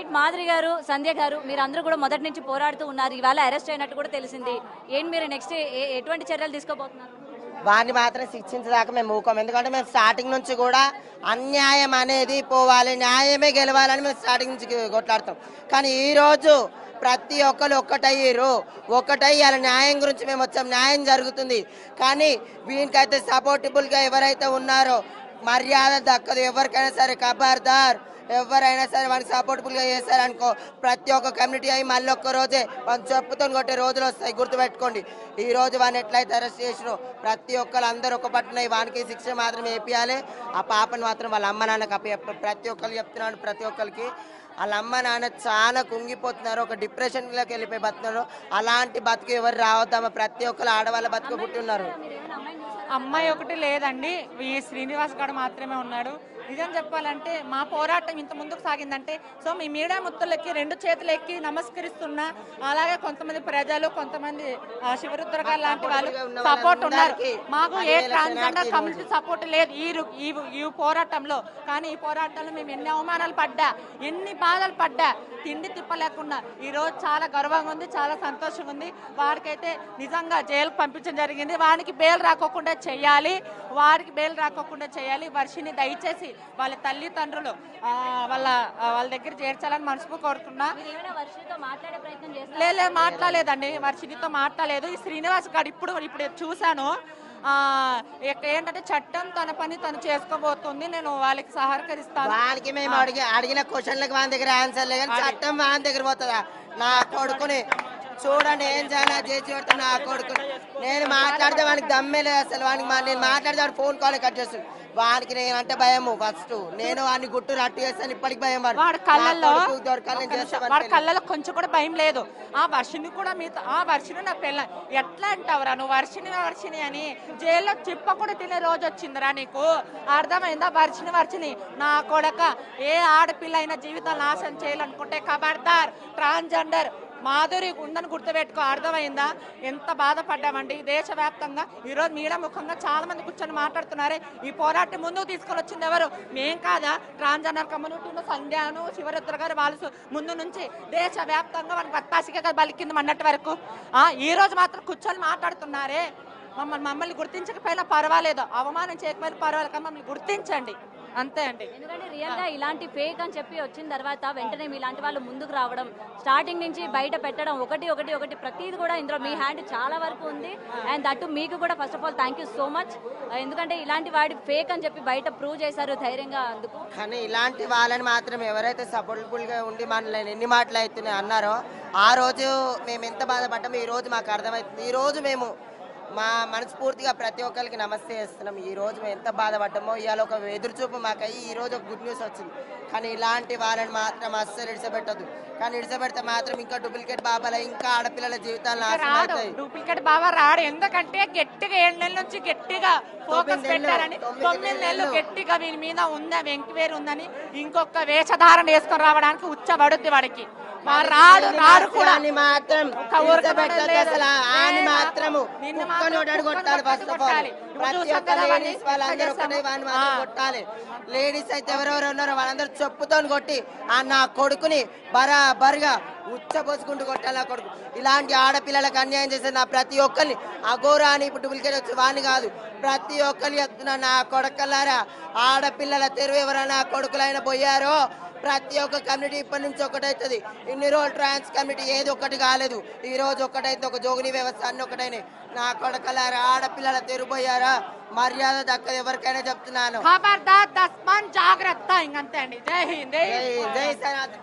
Right Madhuri గారు, సంధ్య గారు మీరందరూ కూడా మొదటి నుంచి పోరాడుతూ ఉన్నారు. ఇవాళ అరెస్ట్ అయినట్టు కూడా తెలిసింది. ఏంటి మీరు నెక్స్ట్ ఎటువంటి చర్యలు తీసుకోబోతున్నారు? వారిని మాత్రం శిక్షించదాకా మేము ఊకోం. ఎందుకంటే మేము స్టార్టింగ్ నుంచి కూడా అన్యాయం అనేది పోవాలి, న్యాయమే గెలవాలని మేము స్టార్టింగ్ నుంచి కొట్లాడతాం. కానీ ఈరోజు ప్రతి ఒక్కరు ఒక్కటై అలా న్యాయం గురించి మేము వచ్చాం. న్యాయం జరుగుతుంది, కానీ వీనికైతే సపోర్టబుల్గా ఎవరైతే ఉన్నారో మర్యాద దక్కదు. ఎవరికైనా సరే ఖబర్దార్, ఎవరైనా సరే వానికి సపోర్టబుల్గా చేశారనుకో ప్రతి ఒక్క కమ్యూనిటీ అయి మళ్ళీ ఒక్క రోజే వాళ్ళు చెప్పుతో కొట్టే రోజులు వస్తాయి. గుర్తుపెట్టుకోండి, ఈ రోజు వాడిని ఎట్లయితే అరెస్ట్ చేసినో ప్రతి ఒక్కరు అందరూ ఒక పట్టున వానికి శిక్ష మాత్రం వేపియాలి. ఆ పాపను మాత్రం వాళ్ళ అమ్మ నాన్నకి ప్రతి ఒక్కరు చెప్తున్నాను. ప్రతి ఒక్కరికి వాళ్ళ అమ్మ నాన్న చాలా కుంగిపోతున్నారు, ఒక డిప్రెషన్లోకి వెళ్ళిపోయి బతున్నారు. అలాంటి బతుకు ఎవరు రావద్దామా? ప్రతి ఒక్కరు ఆడవాళ్ళ బతుకు పుట్టిన్నారు. అమ్మాయి ఒకటి లేదండి, ఈ శ్రీనివాస్ గారు మాత్రమే ఉన్నాడు. నిజం చెప్పాలంటే మా పోరాటం ఇంత ముందుకు సాగిందంటే సో మీ మీడియా ముత్తులకి రెండు చేతులు ఎక్కి నమస్కరిస్తున్నా. అలాగే కొంతమంది ప్రజలు, కొంతమంది శివరుద్ర గారు లాంటి వాళ్ళు సపోర్ట్ ఉన్నారు. మాకు ఏ ట్రాన్స్జెండర్ కమ్యూనిటీ సపోర్ట్ లేదు ఈ పోరాటంలో. కానీ ఈ పోరాటంలో మేము ఎన్ని అవమానాలు పడ్డా, ఎన్ని బాధలు పడ్డా, తిండి తిప్పలేకుండా ఈ రోజు చాలా గర్వంగా ఉంది, చాలా సంతోషంగా ఉంది. వారికైతే నిజంగా జైలుకు పంపించడం జరిగింది. వారికి బెయిల్ రాకోకుండా చేయాలి, వర్షిని దయచేసి వాళ్ళ తల్లిదండ్రులు వాళ్ళ దగ్గర చేర్చాలని మనసుకు కోరుతున్నా. మాట్లాడలేదండి, వర్షినితో మాట్లాడలేదు. ఈ శ్రీనివాస్ గారు ఇప్పుడు చూశాను. ఏంటంటే చట్టం తన పని తను చేసుకోబోతుంది, నేను వాళ్ళకి సహకరిస్తాను. వాళ్ళకి మేము అడిగిన క్వశ్చన్లకు వాళ్ళ దగ్గర ఆన్సర్ లేదు, చట్టం వాళ్ళ దగ్గర పోతుందా? నా కొడుకుని చూడండి ఏం చేయాలి చేసి పెడతాను. నా కొడుకుని నేను మాట్లాడితే వానికి దమ్మే లేదు అసలు. వానికి నేను మాట్లాడితే వాడు ఫోన్ కాల్ కట్ చేస్తాను. వానికి నేనంటే భయము. ఫస్ట్ నేను వాడిని గుట్టు రట్టు చేస్తాను, ఇప్పటికి భయం. వాడి కళ్ళలో కొంచెం కూడా భయం లేదు. ఆ వర్షిని కూడా ఆ వర్షిని నా పిల్ల ఎట్లా అంటావురా నువ్వు వర్షిని అని? జైల్లో చిప్ప కూడా తినే రోజు వచ్చిందిరా నీకు? అర్థమైందా? వర్షిని నా కొడక, ఏ ఆడపిల్ల అయినా జీవితాలు నాశనం చేయాలనుకుంటే ఖబర్దార్, ట్రాన్స్జెండర్ మాధురి ఉందని గుర్తుపెట్టుకో. అర్థమైందా? ఎంత బాధపడ్డామండి దేశవ్యాప్తంగా. ఈరోజు మీడియా ముఖంగా చాలా మంది కూర్చొని మాట్లాడుతున్నారే. ఈ పోరాటం ముందుకు తీసుకొని వచ్చింది ఎవరు? మేం కాదా? ట్రాన్స్జెండర్ కమ్యూనిటీలో సంధ్యాను, శివరుద్ర గారు వాళ్ళు ముందు నుంచి దేశవ్యాప్తంగా మనకి వత్తాసిగా బలికింది అన్నట్టు వరకు. ఈ రోజు మాత్రం కూర్చొని మాట్లాడుతున్నారే. మమ్మల్ని గుర్తించకపోయినా పర్వాలేదు, అవమానం చేయకపోయినా పర్వాలేదు, కానీ మమ్మల్ని గుర్తించండి అంతే అండి. ఎందుకంటే రియల్ గా ఇలాంటి ఫేక్ అని చెప్పి వచ్చిన తర్వాత వెంటనే ఇలాంటి వాళ్ళు ముందుకు రావడం, స్టార్టింగ్ నుంచి బయట పెట్టడం, ఒకటి ప్రతిది కూడా ఇందులో మీ హ్యాండ్ చాలా వరకు ఉంది. అండ్ దట్టు మీకు కూడా first of all thank you so much. ఎందుకంటే ఇలాంటి వాడి ఫేక్ అని చెప్పి బయట ప్రూవ్ చేశారు ధైర్యంగా. అందుకు కానీ ఇలాంటి వాళ్ళని మాత్రం ఎవరైతే సపోర్టబుల్ గా ఉండి మనల్ని ఎన్ని మాటలు అవుతున్నాయి అన్నారో ఆ రోజు మేము ఎంత బాధపడ్డామో ఈ రోజు మాకు అర్థమవుతుంది. ఈ రోజు మేము మా మనస్ఫూర్తిగా ప్రతి ఒక్కరికి నమస్తే చేస్తున్నాం. ఈ రోజు మేము ఎంత బాధపడ్డామో ఇవాళ ఒక ఎదురుచూపు మాకయ్యి ఈ రోజు ఒక గుడ్ న్యూస్ వచ్చింది. కానీ ఇలాంటి వాళ్ళని మాత్రం అస్సలు ఇడిసపెట్టద్దు. కానీ ఇడిసపెడితే మాత్రం ఇంకా డూప్లికేట్ బాబాల ఇంకా ఆడపిల్లల జీవితాలు నాశనం అవుతాయి. డూప్లికేట్ బాబా రాడు, ఎందుకంటే గట్టిగా 7 నెలల నుంచి గట్టిగా ఫోకస్ పెట్టారని. 9 నెలలు గట్టిగా వీని మీద ఉందని, ఎంక్వైరీ ఉందని ఇంకొక వేషధారణ వేసుకొని రావడానికి ఉచ్చబడుద్ది వాడికి. రాడు కూడా మాత్రం కొట్టాలి. లేడీస్ అయితే ఎవరెవరు ఉన్నారో వాళ్ళందరూ చెప్పుతో కొట్టి నా కొడుకుని బరాబర్గా ఉచ్చపోసుకుంటూ కొట్టాలి. నా కొడుకు ఇలాంటి ఆడపిల్లలకు అన్యాయం చేసే నా ప్రతి ఒక్కరిని అఘోరా అని ఇప్పుడు డూప్లికేట్ వచ్చి వాణి కాదు, ప్రతి ఒక్కరిని చెప్తున్నా. నా కొడుకులారా, ఆడపిల్లల తెరువు ఎవరైనా కొడుకులైనా పోయారో ప్రతి ఒక్క కమ్యూనిటీ ఇప్పటి నుంచి ఒకటవుతుంది. ఇన్ని రోజులు ట్రాన్స్ కమ్యూనిటీ ఏది ఒక్కటి కాలేదు, ఈ రోజు ఒకటైతే ఒక జోగిని వ్యవస్థ అన్ని ఒకటైనాయి. నా కొడకలారా, ఆడపిల్లల తెరిపోయారా, మర్యాద దక్కదు ఎవరికైనా చెప్తున్నాను. జాగ్రత్త. ఇంకంతే అండి. జై హింద్, జై సనాతన్.